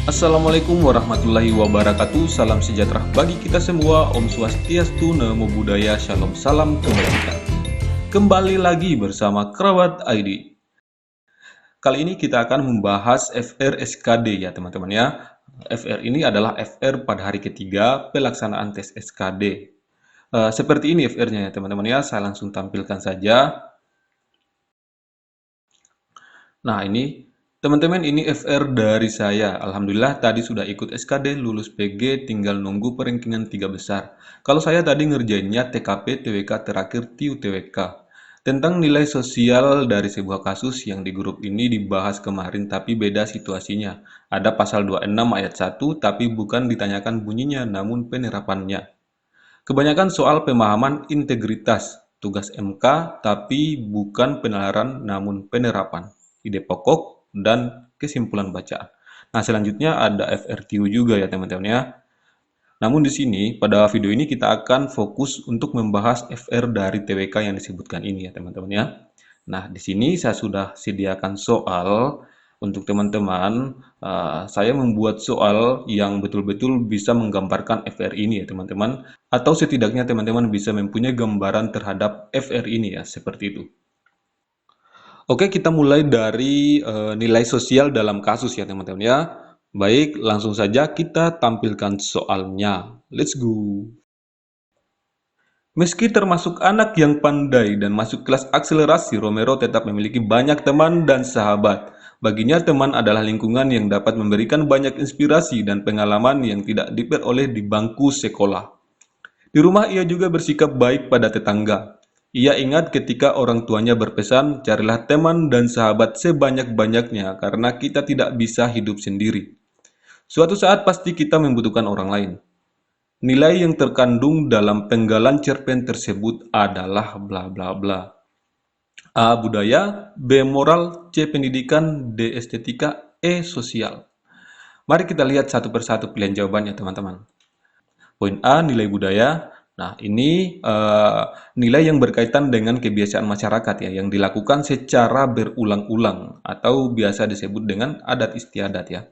Assalamualaikum warahmatullahi wabarakatuh. Salam sejahtera bagi kita semua. Om Swastiastu, Namo Buddhaya, Shalom, salam kebajikan. Kembali lagi bersama Kerabat ID. Kali ini kita akan membahas FR SKD ya teman-teman ya. FR ini adalah FR pada hari ketiga pelaksanaan tes SKD. Seperti ini FR-nya ya teman-teman ya. Saya langsung tampilkan saja. Nah, ini teman-teman, ini FR dari saya. Alhamdulillah tadi sudah ikut SKD, lulus PG, tinggal nunggu perankingan 3 besar. Kalau saya tadi ngerjainnya TKP, TWK, terakhir TIU TWK. Tentang nilai sosial dari sebuah kasus yang di grup ini dibahas kemarin tapi beda situasinya. Ada pasal 26 ayat 1 tapi bukan ditanyakan bunyinya namun penerapannya. Kebanyakan soal pemahaman integritas, tugas MK, tapi bukan penalaran namun penerapan, ide pokok, dan kesimpulan bacaan. Nah, selanjutnya ada FRTU juga ya teman-teman ya. Namun di sini, pada video ini kita akan fokus untuk membahas FR dari TWK yang disebutkan ini ya teman-teman ya. Nah, di sini saya sudah sediakan soal untuk teman-teman. Saya membuat soal yang betul-betul bisa menggambarkan FR ini ya teman-teman. Atau setidaknya teman-teman bisa mempunyai gambaran terhadap FR ini ya, seperti itu. Oke, kita mulai dari nilai sosial dalam kasus ya teman-teman ya. Baik, langsung saja kita tampilkan soalnya. Let's go. Meski termasuk anak yang pandai dan masuk kelas akselerasi, Romero tetap memiliki banyak teman dan sahabat. Baginya teman adalah lingkungan yang dapat memberikan banyak inspirasi dan pengalaman yang tidak diperoleh di bangku sekolah. Di rumah ia juga bersikap baik pada tetangga. Ia ingat ketika orang tuanya berpesan, carilah teman dan sahabat sebanyak-banyaknya karena kita tidak bisa hidup sendiri. Suatu saat pasti kita membutuhkan orang lain. Nilai yang terkandung dalam penggalan cerpen tersebut adalah bla bla bla. A. Budaya, B. Moral, C. Pendidikan, D. Estetika, E. Sosial. Mari kita lihat satu persatu pilihan jawabannya teman-teman. Poin A, nilai budaya. Nah, ini nilai yang berkaitan dengan kebiasaan masyarakat ya, yang dilakukan secara berulang-ulang atau biasa disebut dengan adat istiadat ya.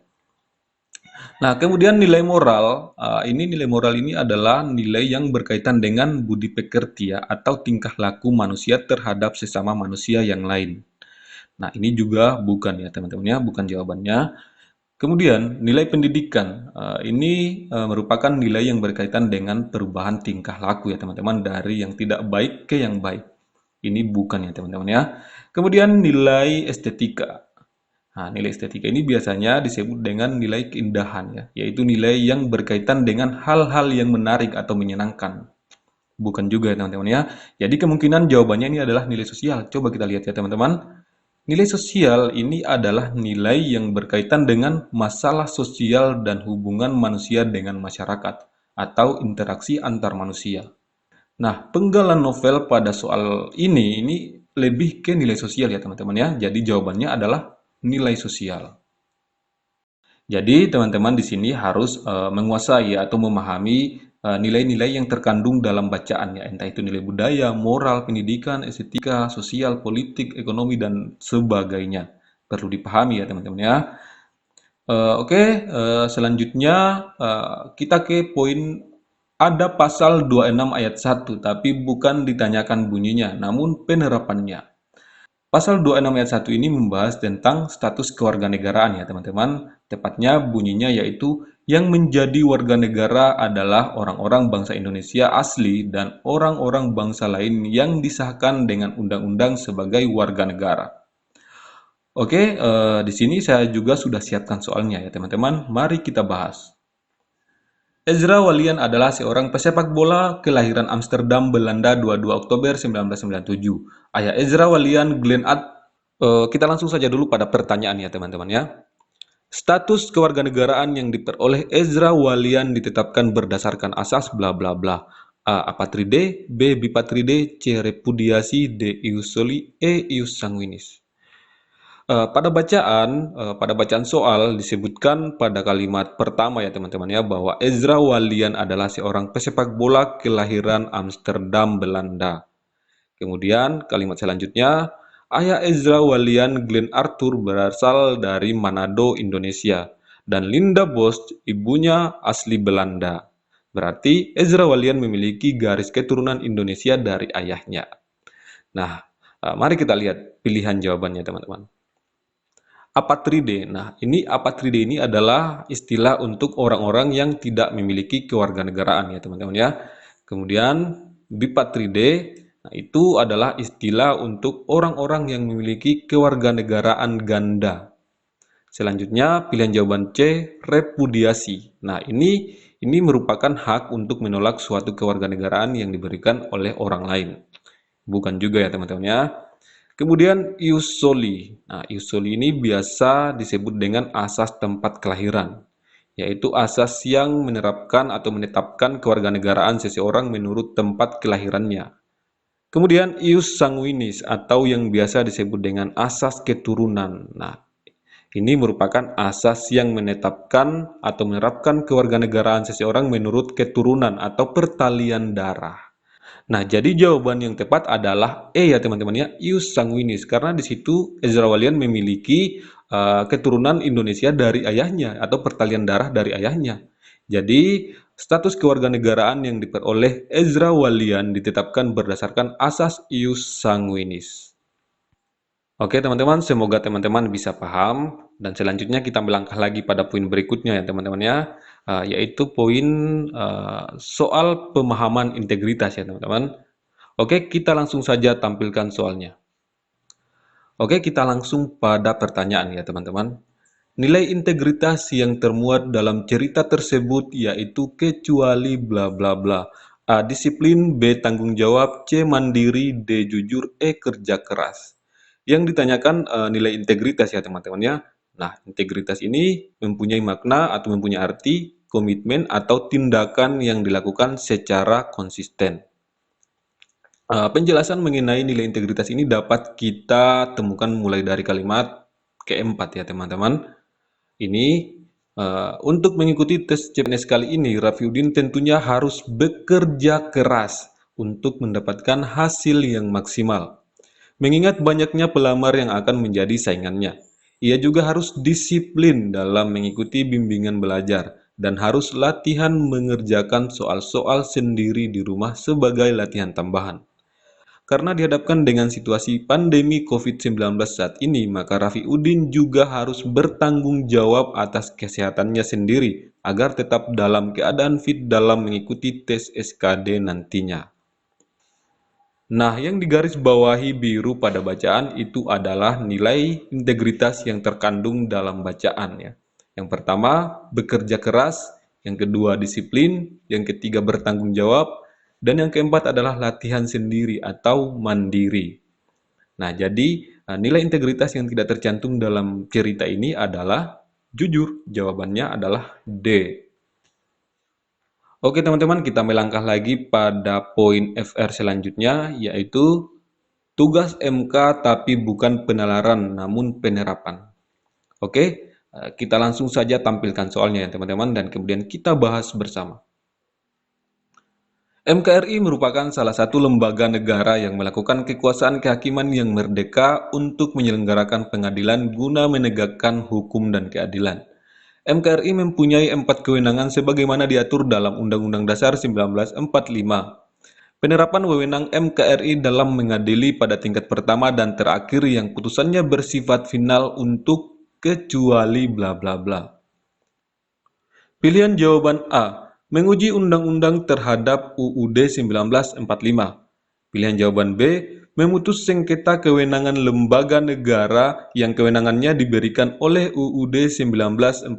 Nah, kemudian nilai moral, nilai moral ini adalah nilai yang berkaitan dengan budi pekerti ya, atau tingkah laku manusia terhadap sesama manusia yang lain. Nah, ini juga bukan ya teman-teman ya, bukan jawabannya. Kemudian nilai pendidikan, ini merupakan nilai yang berkaitan dengan perubahan tingkah laku ya teman-teman, dari yang tidak baik ke yang baik. Ini bukan ya teman-teman ya. Kemudian nilai estetika. Nah, nilai estetika ini biasanya disebut dengan nilai keindahan ya, yaitu nilai yang berkaitan dengan hal-hal yang menarik atau menyenangkan. Bukan juga ya teman-teman ya. Jadi kemungkinan jawabannya ini adalah nilai sosial. Coba kita lihat ya teman-teman. Nilai sosial ini adalah nilai yang berkaitan dengan masalah sosial dan hubungan manusia dengan masyarakat atau interaksi antar manusia. Nah, penggalan novel pada soal ini lebih ke nilai sosial ya teman-teman ya. Jadi jawabannya adalah nilai sosial. Jadi teman-teman di sini harus menguasai atau memahami nilai-nilai yang terkandung dalam bacaan ya, entah itu nilai budaya, moral, pendidikan, estetika, sosial, politik, ekonomi dan sebagainya. Perlu dipahami ya teman-teman ya. Oke, selanjutnya kita ke poin, ada pasal 26 ayat 1 tapi bukan ditanyakan bunyinya, namun penerapannya. Pasal 26 ayat 1 ini membahas tentang status kewarganegaraan ya teman-teman. Tepatnya bunyinya yaitu yang menjadi warga negara adalah orang-orang bangsa Indonesia asli dan orang-orang bangsa lain yang disahkan dengan undang-undang sebagai warga negara. Oke, di sini saya juga sudah siapkan soalnya ya teman-teman. Mari kita bahas. Ezra Walian adalah seorang pesepak bola kelahiran Amsterdam, Belanda 22 Oktober 1997. Ayah Ezra Walian, Glenn Ad. Kita langsung saja dulu pada pertanyaan ya teman-teman ya. Status kewarganegaraan yang diperoleh Ezra Walian ditetapkan berdasarkan asas bla bla bla. A. Apatride, B. Bipatride, C. Repudiasi, D. Ius soli, E. Ius sanguinis. Pada bacaan soal disebutkan pada kalimat pertama ya teman-teman ya, bahwa Ezra Walian adalah seorang pesepak bola kelahiran Amsterdam, Belanda. Kemudian kalimat selanjutnya, ayah Ezra Walian, Glenn Arthur, berasal dari Manado, Indonesia. Dan Linda Bosch ibunya asli Belanda. Berarti Ezra Walian memiliki garis keturunan Indonesia dari ayahnya. Nah, mari kita lihat pilihan jawabannya teman-teman. Apatride. Nah, apatride ini adalah istilah untuk orang-orang yang tidak memiliki kewarganegaraan ya teman-teman ya. Kemudian bipatride, nah itu adalah istilah untuk orang-orang yang memiliki kewarganegaraan ganda. Selanjutnya pilihan jawaban C, repudiasi. Nah, ini merupakan hak untuk menolak suatu kewarganegaraan yang diberikan oleh orang lain. Bukan juga ya teman-teman ya. Kemudian ius soli. Nah, ius soli ini biasa disebut dengan asas tempat kelahiran, yaitu asas yang menerapkan atau menetapkan kewarganegaraan seseorang menurut tempat kelahirannya. Kemudian ius sanguinis atau yang biasa disebut dengan asas keturunan. Nah, ini merupakan asas yang menetapkan atau menerapkan kewarganegaraan seseorang menurut keturunan atau pertalian darah. Nah, jadi jawaban yang tepat adalah E ya teman-teman ya, ius sanguinis. Karena di situ Ezra Walian memiliki keturunan Indonesia dari ayahnya atau pertalian darah dari ayahnya. Jadi, status kewarganegaraan yang diperoleh Ezra Walian ditetapkan berdasarkan asas ius sanguinis. Oke teman-teman, semoga teman-teman bisa paham dan selanjutnya kita melangkah lagi pada poin berikutnya ya teman-teman ya, yaitu poin soal pemahaman integritas ya teman-teman. Oke, kita langsung saja tampilkan soalnya. Oke, kita langsung pada pertanyaan ya teman-teman. Nilai integritas yang termuat dalam cerita tersebut yaitu kecuali bla bla bla. A. Disiplin, B. Tanggung jawab, C. Mandiri, D. Jujur, E. Kerja keras. Yang ditanyakan nilai integritas ya teman-teman ya. Nah, integritas ini mempunyai makna atau mempunyai arti komitmen atau tindakan yang dilakukan secara konsisten. Penjelasan mengenai nilai integritas ini dapat kita temukan mulai dari kalimat keempat ya teman-teman. Ini untuk mengikuti tes CPNS kali ini, Rafiuddin tentunya harus bekerja keras untuk mendapatkan hasil yang maksimal. Mengingat banyaknya pelamar yang akan menjadi saingannya, ia juga harus disiplin dalam mengikuti bimbingan belajar dan harus latihan mengerjakan soal-soal sendiri di rumah sebagai latihan tambahan. Karena dihadapkan dengan situasi pandemi COVID-19 saat ini, maka Rafiuddin juga harus bertanggung jawab atas kesehatannya sendiri agar tetap dalam keadaan fit dalam mengikuti tes SKD nantinya. Nah, yang digarisbawahi biru pada bacaan itu adalah nilai integritas yang terkandung dalam bacaan ya. Yang pertama, bekerja keras, yang kedua disiplin, yang ketiga bertanggung jawab, dan yang keempat adalah latihan sendiri atau mandiri. Nah, jadi nilai integritas yang tidak tercantum dalam cerita ini adalah jujur. Jawabannya adalah D. Oke teman-teman, kita melangkah lagi pada poin FR selanjutnya, yaitu tugas MK tapi bukan penalaran namun penerapan. Oke, kita langsung saja tampilkan soalnya ya teman-teman dan kemudian kita bahas bersama. MKRI merupakan salah satu lembaga negara yang melakukan kekuasaan kehakiman yang merdeka untuk menyelenggarakan pengadilan guna menegakkan hukum dan keadilan. MKRI mempunyai 4 kewenangan sebagaimana diatur dalam Undang-Undang Dasar 1945. Penerapan wewenang MKRI dalam mengadili pada tingkat pertama dan terakhir yang putusannya bersifat final untuk kecuali bla bla bla. Pilihan jawaban A. Menguji undang-undang terhadap UUD 1945. Pilihan jawaban B. Memutus sengketa kewenangan lembaga negara yang kewenangannya diberikan oleh UUD 1945.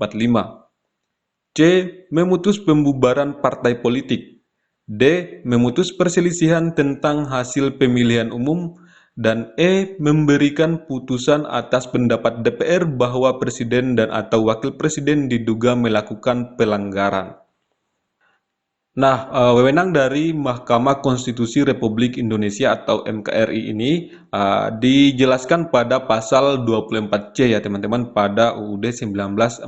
C. Memutus pembubaran partai politik. D. Memutus perselisihan tentang hasil pemilihan umum. Dan E. Memberikan putusan atas pendapat DPR bahwa presiden dan atau wakil presiden diduga melakukan pelanggaran. Nah, wewenang dari Mahkamah Konstitusi Republik Indonesia atau MKRI ini dijelaskan pada pasal 24C ya teman-teman pada UUD 1945.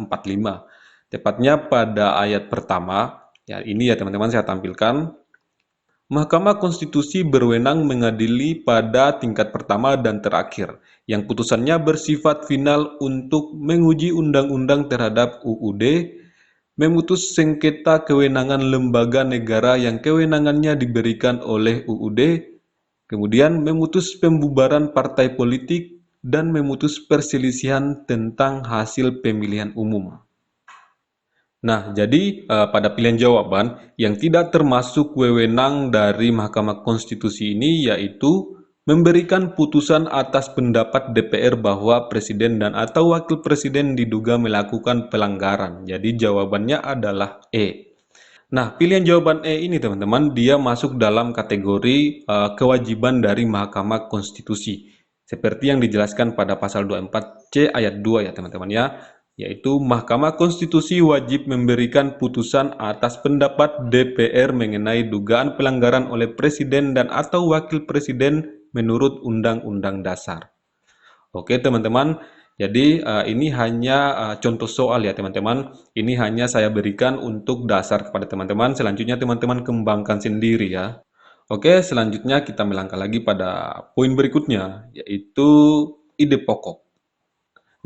Tepatnya pada ayat pertama, ya ini ya teman-teman saya tampilkan. Mahkamah Konstitusi berwenang mengadili pada tingkat pertama dan terakhir, yang putusannya bersifat final untuk menguji undang-undang terhadap UUD, memutus sengketa kewenangan lembaga negara yang kewenangannya diberikan oleh UUD, kemudian memutus pembubaran partai politik, dan memutus perselisihan tentang hasil pemilihan umum. Nah, jadi pada pilihan jawaban yang tidak termasuk wewenang dari Mahkamah Konstitusi ini yaitu memberikan putusan atas pendapat DPR bahwa presiden dan atau wakil presiden diduga melakukan pelanggaran. Jadi jawabannya adalah E. Nah, pilihan jawaban E ini teman-teman, dia masuk dalam kategori kewajiban dari Mahkamah Konstitusi. Seperti yang dijelaskan pada pasal 24C ayat 2 ya teman-teman ya, yaitu Mahkamah Konstitusi wajib memberikan putusan atas pendapat DPR mengenai dugaan pelanggaran oleh presiden dan atau wakil presiden menurut Undang-Undang Dasar. Oke teman-teman, jadi ini hanya contoh soal ya teman-teman. Ini hanya saya berikan untuk dasar kepada teman-teman. Selanjutnya teman-teman kembangkan sendiri ya. Oke, selanjutnya kita melangkah lagi pada poin berikutnya, yaitu ide pokok.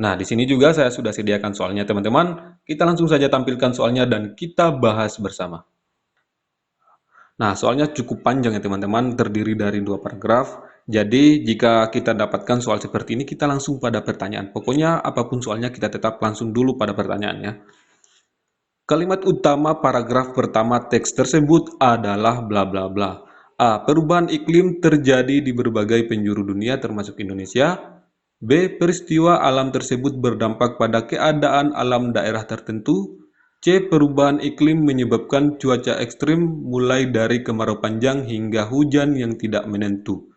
Nah, di sini juga saya sudah sediakan soalnya teman-teman. Kita langsung saja tampilkan soalnya dan kita bahas bersama. Nah, soalnya cukup panjang ya teman-teman, terdiri dari 2 paragraf. Jadi, jika kita dapatkan soal seperti ini, kita langsung pada pertanyaan. Pokoknya, apapun soalnya, kita tetap langsung dulu pada pertanyaannya. Kalimat utama paragraf pertama teks tersebut adalah bla bla bla. A. Perubahan iklim terjadi di berbagai penjuru dunia termasuk Indonesia. B. Peristiwa alam tersebut berdampak pada keadaan alam daerah tertentu. C. Perubahan iklim menyebabkan cuaca ekstrim mulai dari kemarau panjang hingga hujan yang tidak menentu.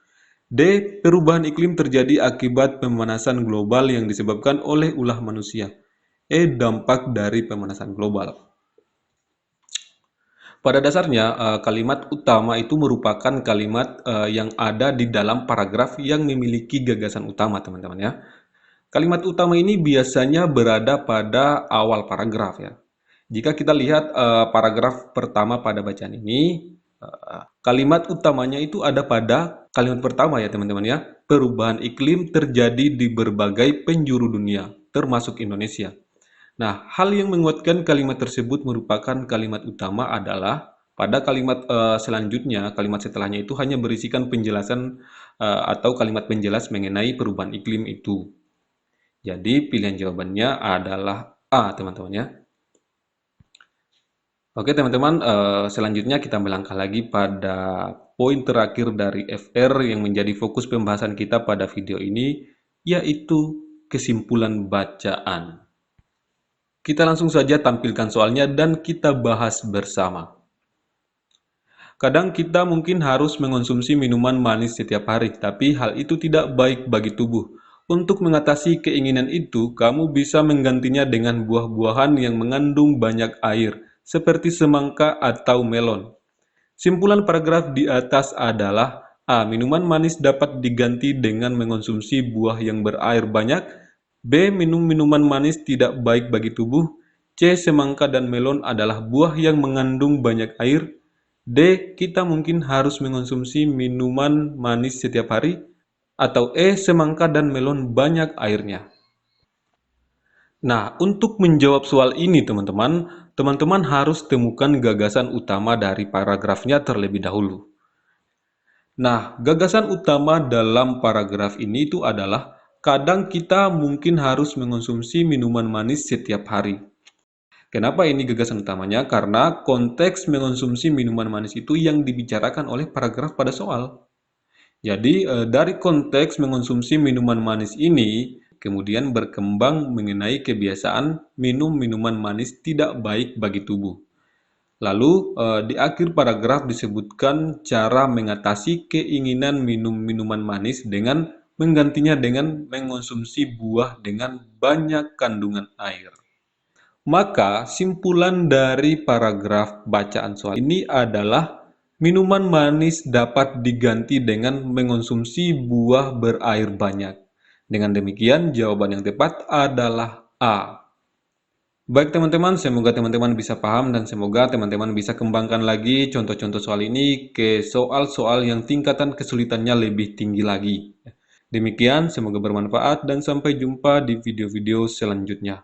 D. Perubahan iklim terjadi akibat pemanasan global yang disebabkan oleh ulah manusia. E. Dampak dari pemanasan global. Pada dasarnya, kalimat utama itu merupakan kalimat yang ada di dalam paragraf yang memiliki gagasan utama, teman-teman ya. Kalimat utama ini biasanya berada pada awal paragraf ya. Jika kita lihat paragraf pertama pada bacaan ini, kalimat utamanya itu ada pada kalimat pertama ya teman-teman ya. Perubahan iklim terjadi di berbagai penjuru dunia, termasuk Indonesia. Nah, hal yang menguatkan kalimat tersebut merupakan kalimat utama adalah pada kalimat selanjutnya, kalimat setelahnya itu hanya berisikan penjelasan atau kalimat penjelas mengenai perubahan iklim itu. Jadi pilihan jawabannya adalah A, teman-teman ya. Oke, teman-teman, selanjutnya kita melangkah lagi pada poin terakhir dari FR yang menjadi fokus pembahasan kita pada video ini, yaitu kesimpulan bacaan. Kita langsung saja tampilkan soalnya dan kita bahas bersama. Kadang kita mungkin harus mengonsumsi minuman manis setiap hari, tapi hal itu tidak baik bagi tubuh. Untuk mengatasi keinginan itu, kamu bisa menggantinya dengan buah-buahan yang mengandung banyak air, seperti semangka atau melon. Simpulan paragraf di atas adalah A. Minuman manis dapat diganti dengan mengonsumsi buah yang berair banyak. B. Minum minuman manis tidak baik bagi tubuh. C. Semangka dan melon adalah buah yang mengandung banyak air. D. Kita mungkin harus mengonsumsi minuman manis setiap hari. Atau E. Semangka dan melon banyak airnya. Nah, untuk menjawab soal ini teman-teman harus temukan gagasan utama dari paragrafnya terlebih dahulu. Nah, gagasan utama dalam paragraf ini itu adalah kadang kita mungkin harus mengonsumsi minuman manis setiap hari. Kenapa ini gagasan utamanya? Karena konteks mengonsumsi minuman manis itu yang dibicarakan oleh paragraf pada soal. Jadi, dari konteks mengonsumsi minuman manis ini, kemudian berkembang mengenai kebiasaan minum minuman manis tidak baik bagi tubuh. Lalu, di akhir paragraf disebutkan cara mengatasi keinginan minum minuman manis dengan menggantinya dengan mengonsumsi buah dengan banyak kandungan air. Maka, simpulan dari paragraf bacaan soal ini adalah minuman manis dapat diganti dengan mengonsumsi buah berair banyak. Dengan demikian, jawaban yang tepat adalah A. Baik teman-teman, semoga teman-teman bisa paham dan semoga teman-teman bisa kembangkan lagi contoh-contoh soal ini ke soal-soal yang tingkatan kesulitannya lebih tinggi lagi. Demikian, semoga bermanfaat dan sampai jumpa di video-video selanjutnya.